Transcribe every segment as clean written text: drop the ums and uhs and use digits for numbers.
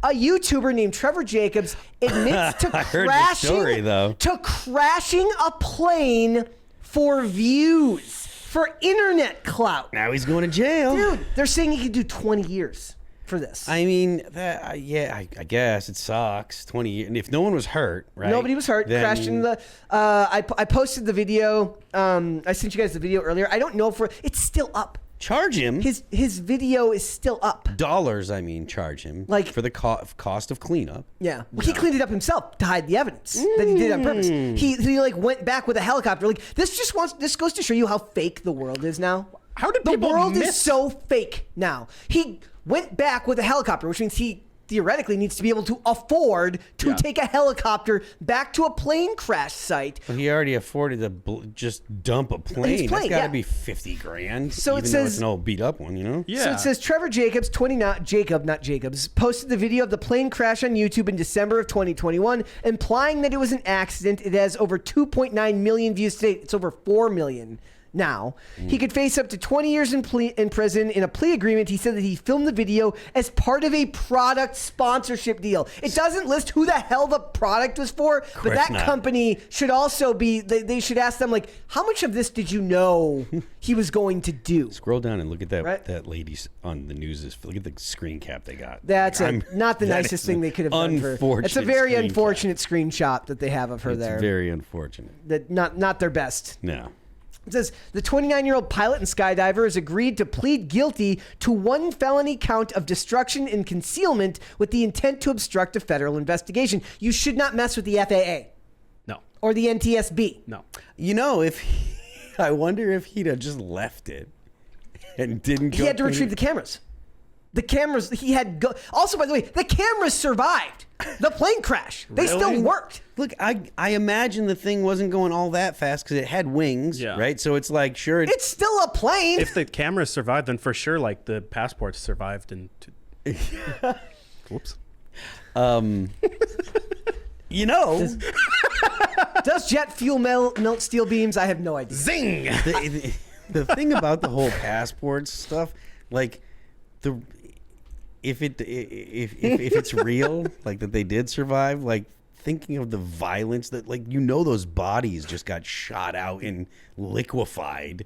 a YouTuber named Trevor Jacobs admits to crashing a plane for views, for internet clout. Now he's going to jail. Dude, they're saying he could do 20 years for this. I mean, I guess it sucks. 20 years. And if no one was hurt, right? Nobody was hurt. Then... Crashed in the... I posted the video. I sent you guys the video earlier. I don't know if it's still up. Charge him. His video is still up. Dollars, I mean, charge him. Like for the cost of cleanup. Yeah. Well, he cleaned it up himself to hide the evidence that he did on purpose. He like went back with a helicopter. Like this goes to show you how fake the world is now. How did the world is so fake now? He went back with a helicopter, which means he theoretically needs to be able to afford to take a helicopter back to a plane crash site. But he already afforded to just dump a plane. That's got to be 50 grand. So even though it's an old beat up one, you know? Yeah. So it says Trevor Jacobs, not Jacobs, posted the video of the plane crash on YouTube in December of 2021, implying that it was an accident. It has over 2.9 million views today. It's over 4 million. Now, he could face up to 20 years in prison. In a plea agreement, he said that he filmed the video as part of a product sponsorship deal. It doesn't list who the hell the product was for, but that company should also be, they should ask them, like, how much of this did you know he was going to do? Scroll down and look at that lady on the news. Look at the screen cap they got. That's not the nicest thing they could have done for her. It's a very unfortunate screenshot that they have of her there. It's very unfortunate. That not their best. No. It says the 29-year-old pilot and skydiver has agreed to plead guilty to one felony count of destruction and concealment with the intent to obstruct a federal investigation. You should not mess with the FAA. No. Or the NTSB. No. You know, I wonder if he'd have just left it and didn't go. He had to retrieve the cameras. The cameras also, by the way, the cameras survived the plane crash. They still worked. Look, I imagine the thing wasn't going all that fast because it had wings, right? So it's like, sure. It's still a plane. If the cameras survived, then for sure, like, the passports survived. Whoops. You know. Does jet fuel melt steel beams? I have no idea. Zing! The thing about the whole passports stuff, like, if it's real, like that they did survive, like thinking of the violence that, like, you know, those bodies just got shot out and liquefied.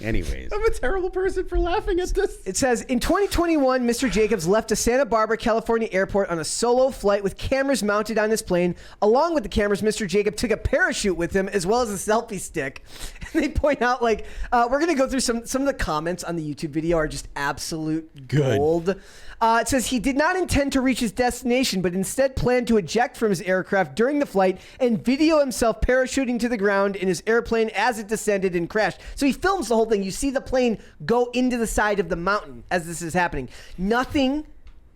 Anyways, I'm a terrible person for laughing at this. It says, in 2021, Mr. Jacobs left a Santa Barbara, California airport on a solo flight with cameras mounted on his plane. Along with the cameras, Mr. Jacob took a parachute with him as well as a selfie stick. And they point out, like, we're going to go through some of the comments on the YouTube video are just absolute gold. It says he did not intend to reach his destination, but instead planned to eject from his aircraft during the flight and video himself parachuting to the ground in his airplane as it descended and crashed. So he films the whole thing. You see the plane go into the side of the mountain as this is happening. Nothing,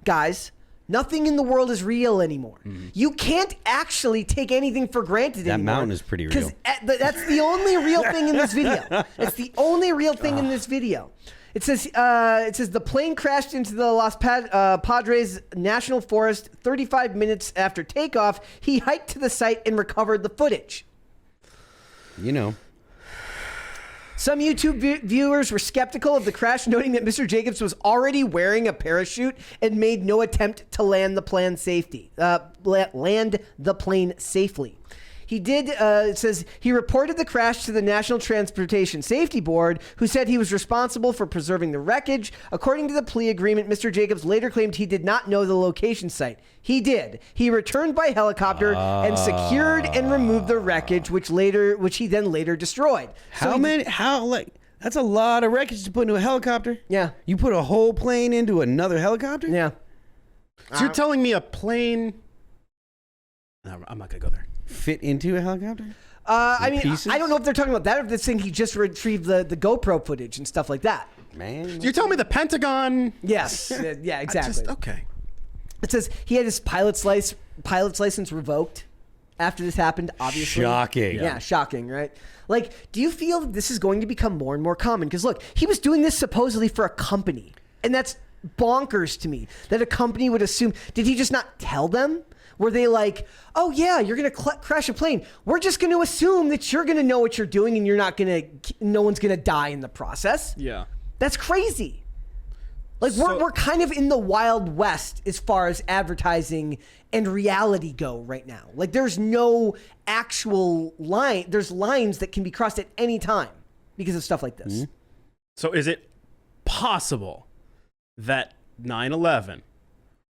guys, nothing in the world is real anymore. You can't actually take anything for granted anymore. That mountain is pretty real. That's the only real thing in this video. It's the only real thing in this video. It says the plane crashed into the Los Padres National Forest 35 minutes after takeoff. He hiked to the site and recovered the footage. You know. Some YouTube viewers were skeptical of the crash, noting that Mr. Jacobs was already wearing a parachute and made no attempt to land the plane safely. He did, it says, he reported the crash to the National Transportation Safety Board, who said he was responsible for preserving the wreckage. According to the plea agreement, Mr. Jacobs later claimed he did not know the location site. He did. He returned by helicopter and secured and removed the wreckage, which he then later destroyed. That's a lot of wreckage to put into a helicopter. Yeah. You put a whole plane into another helicopter? Yeah. So you're telling me a plane... No, I'm not going to go there. Fit into a helicopter? I mean, I don't know if they're talking about that or if they're saying he just retrieved the GoPro footage and stuff like that. Man. You're telling me the Pentagon... Yes. Yeah, exactly. Okay. It says he had his pilot's license revoked after this happened, obviously. Shocking. Yeah, shocking, right? Like, do you feel that this is going to become more and more common? Because look, he was doing this supposedly for a company. And that's bonkers to me that a company would assume. Did he just not tell them? Were they like, oh yeah, you're going to crash a plane. We're just going to assume that you're going to know what you're doing and no one's going to die in the process. Yeah. That's crazy. Like we're kind of in the Wild West as far as advertising and reality go right now. Like there's no actual line. There's lines that can be crossed at any time because of stuff like this. Mm-hmm. So is it possible that 9/11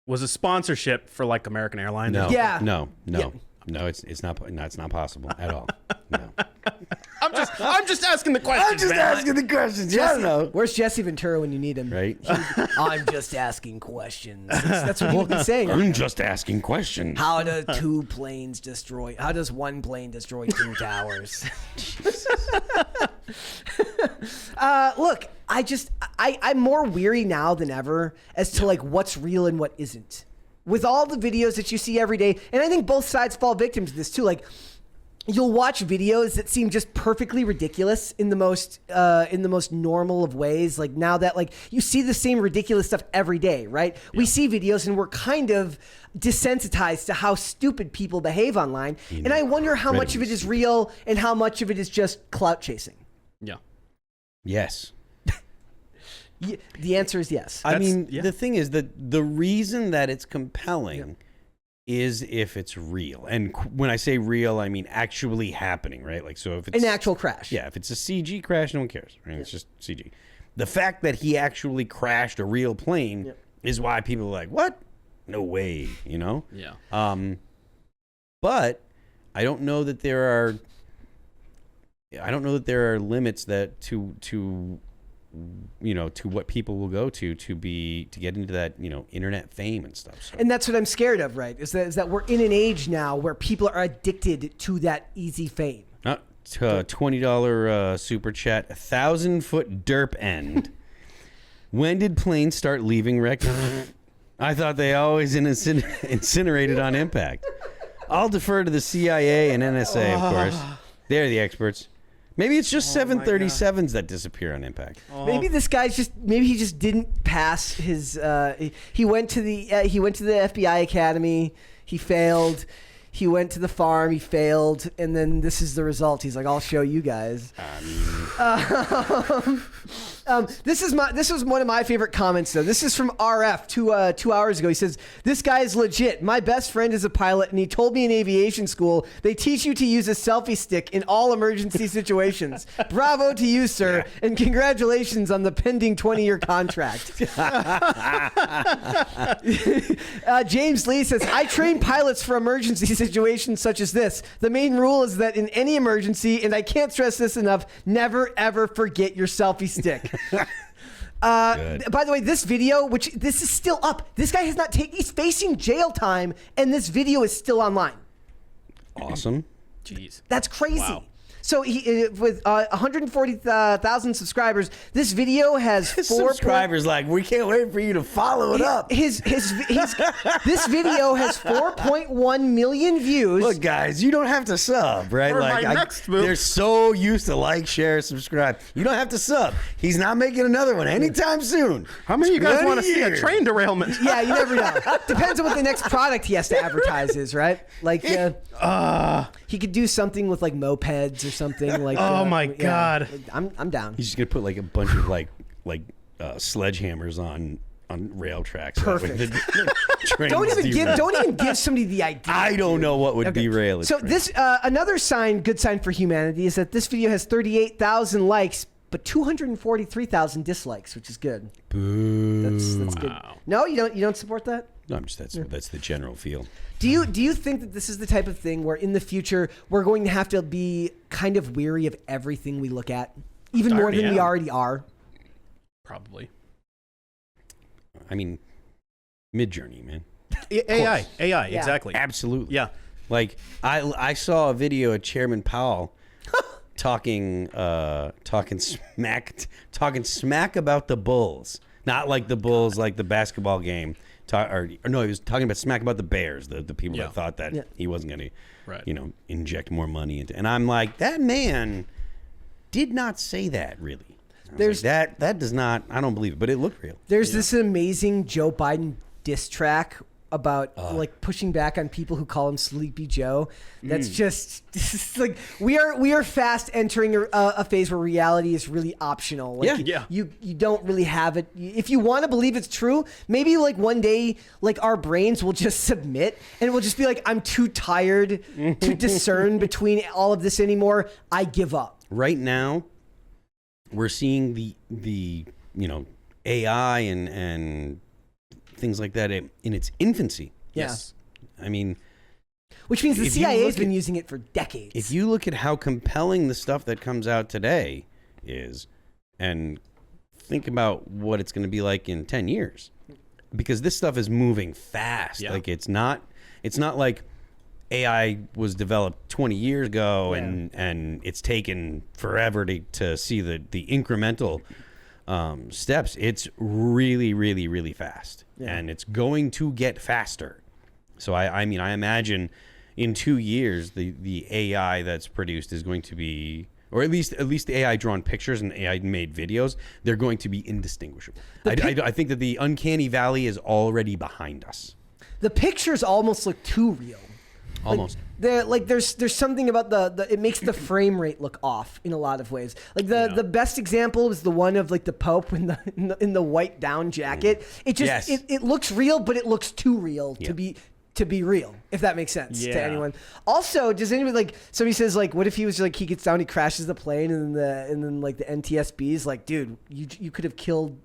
was a sponsorship for like American Airlines? No, Yeah. no, Yeah. no. It's not. No, it's not possible at all. No. I'm just asking the question. I'm just asking the questions. Yeah, I don't know. Where's Jesse Ventura when you need him? Right? I'm just asking questions. That's what he would be saying. I'm just asking questions. How do two planes destroy? How does one plane destroy two towers? Look, I'm more weary now than ever as to like what's real and what isn't. With all the videos that you see every day, and I think both sides fall victim to this too. Like, you'll watch videos that seem just perfectly ridiculous in the most normal of ways. Like now that like you see the same ridiculous stuff every day, right? Yeah. We see videos and we're kind of desensitized to how stupid people behave online. And I wonder how much of it is real and how much of it is just clout chasing. Yeah. Yes. The answer is yes. I mean, the thing is that the reason that it's compelling is if it's real. And when I say real, I mean actually happening, right? Like, so if it's an actual crash. Yeah, if it's a CG crash, no one cares. Right? It's just CG. The fact that he actually crashed a real plane is why people are like, what? No way, you know? Yeah. But I don't know that there are limits that to what people will go to get into that, internet fame and stuff. So. And that's what I'm scared of, right? Is that we're in an age now where people are addicted to that easy fame. $20 super chat, 1,000-foot derp end. When did planes start leaving wreck? I thought they always incinerated on impact. I'll defer to the CIA and NSA, of course. They're the experts. Maybe it's just 737s that disappear on impact. Maybe this guy's maybe he just didn't pass his. He went to the FBI Academy. He failed. He went to the farm. He failed, and then this is the result. He's like, "I'll show you guys." This was one of my favorite comments though. This is from RF 2 hours ago. He says, "This guy is legit. My best friend is a pilot, and he told me in aviation school they teach you to use a selfie stick in all emergency situations. Bravo to you, sir, and congratulations on the pending 20-year contract." James Lee says, "I train pilots for emergency situations such as this. The main rule is that in any emergency, and I can't stress this enough, never ever forget your selfie stick." By the way, this video, this is still up. This guy has not taken. He's facing jail time, and this video is still online. Awesome. Jeez, that's crazy. Wow. So he with 140,000 subscribers, this video has 4 subscribers. Like, we can't wait for you to follow it up. This video has 4.1 million views. Look, guys, you don't have to sub, right? They're so used to like, share, subscribe. You don't have to sub. He's not making another one anytime soon. How many of you guys want to see a train derailment? Yeah, you never know. Depends on what the next product he has to advertise is, right? Like, he could do something with like mopeds or something like. Oh my god, I'm down. He's just gonna put like a bunch of like sledgehammers on rail tracks. Perfect. Don't even give somebody the idea. I don't know what would derail it. So this another good sign for humanity is that this video has 38,000 likes, but 243,000 dislikes, which is good. Boo. That's good. No, you don't support that? No, that's the general feel. Do you think that this is the type of thing where in the future we're going to have to be kind of weary of everything we look at, even more than we already are? Probably. I mean, Mid-Journey, man. AI, exactly. Absolutely. Yeah. Like I saw a video of Chairman Powell talking smack about the Bulls, not like the Bulls, like the basketball game. He was talking about smack about the Bears, the people that thought that he wasn't going to, inject more money into. And I'm like, that man did not say that, really. There's that does not. I don't believe it, but it looked real. There's this amazing Joe Biden diss track about like pushing back on people who call him Sleepy Joe. That's just like we are fast entering a phase where reality is really optional. Like, you don't really have it. If you want to believe it's true, maybe like one day like our brains will just submit and we'll just be like, I'm too tired to discern between all of this anymore. I give up. Right now, we're seeing the AI and things like that in its infancy. Yes. I mean, which means the CIA has been using it for decades. If you look at how compelling the stuff that comes out today is, and think about what it's going to be like in 10 years, because this stuff is moving fast. Like it's not like AI was developed 20 years ago and it's taken forever to see the incremental steps. It's really, really, really fast, and it's going to get faster. So I mean, I imagine in 2 years, the AI that's produced is going to be, or at least the AI drawn pictures and AI made videos, they're going to be indistinguishable. I think that the uncanny valley is already behind us. The pictures almost look too real. Almost. There's something about the it makes the frame rate look off in a lot of ways. Like the best example was the one of like the Pope in the white down jacket. It just it looks real, but it looks too real to be real, if that makes sense to anyone. Also, does anybody like somebody says like, what if he was like he gets down, he crashes the plane, and then like the NTSB is like, dude, you could have killed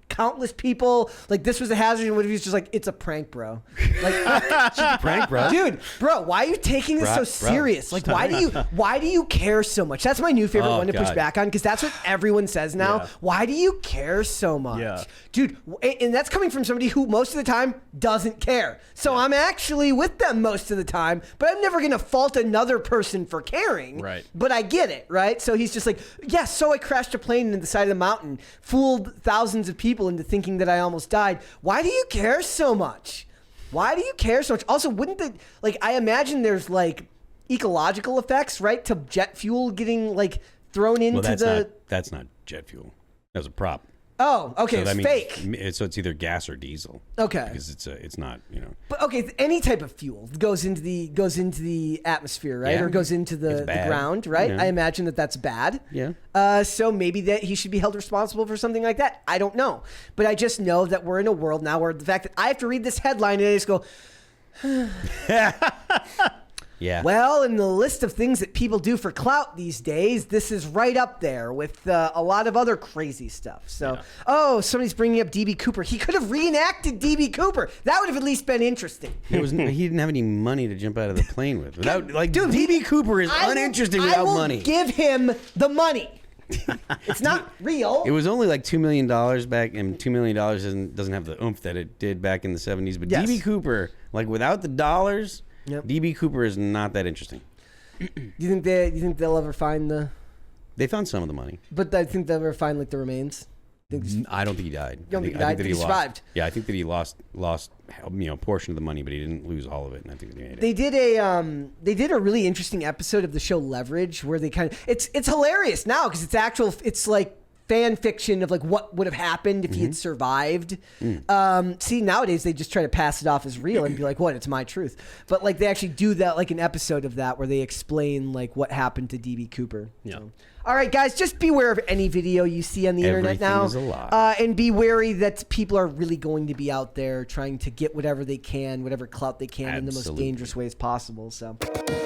countless people. Like this was a hazard, and what if he's just like, it's a prank, bro? Like It's a prank, bro. Dude, bro, why are you taking this so serious? Like why do you care so much? That's my new favorite one to push back on, because that's what everyone says now. Why do you care so much? Dude, and that's coming from somebody who most of the time doesn't care. So I'm actually with them most of the time, but I'm never gonna fault another person for caring. Right. But I get it, right? So he's just like, so I crashed a plane into the side of the mountain, fooled thousands of people into thinking that I almost died. Why do you care so much? Why do you care so much? Also, wouldn't I imagine there's like ecological effects, right? To jet fuel getting like thrown into that's not jet fuel. That was a prop. Oh, okay, So it's fake. So it's either gas or diesel. Okay. Because it's not, But okay, any type of fuel goes into the atmosphere, right? Yeah. Or goes into the ground, right? Yeah. I imagine that's bad. Yeah. So maybe that he should be held responsible for something like that. I don't know. But I just know that we're in a world now where the fact that I have to read this headline and I just go, Yeah. well, in the list of things that people do for clout these days, this is right up there with a lot of other crazy stuff. So, somebody's bringing up DB Cooper. He could have reenacted DB Cooper. That would have at least been interesting. He didn't have any money to jump out of the plane with. Dude, DB Cooper is uninteresting without money. Give him the money. It's not real. It was only like $2 million back, and $2 million doesn't have the oomph that it did back in the 70s. But DB Cooper, like without the dollars, DB Cooper is not that interesting. You think they'll ever find the? They found some of the money, but I think they'll ever find like the remains. I don't think he died. You don't think he died? He survived. Yeah, I think that he lost a portion of the money, but he didn't lose all of it. And I think that he made it. They did a really interesting episode of the show Leverage where they it's hilarious now because it's like fan fiction of like what would have happened if he had survived. See, nowadays they just try to pass it off as real and be like, what, it's my truth. But like they actually do that, like an episode of that where they explain like what happened to DB Cooper. Yeah. So. All right, guys, just beware of any video you see on the internet now. Everything is a lie. And be wary that people are really going to be out there trying to get whatever they can, whatever clout they can in the most dangerous ways possible. So,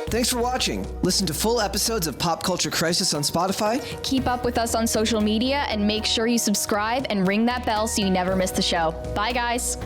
thanks for watching. Listen to full episodes of Pop Culture Crisis on Spotify. Keep up with us on social media and make sure you subscribe and ring that bell so you never miss the show. Bye, guys.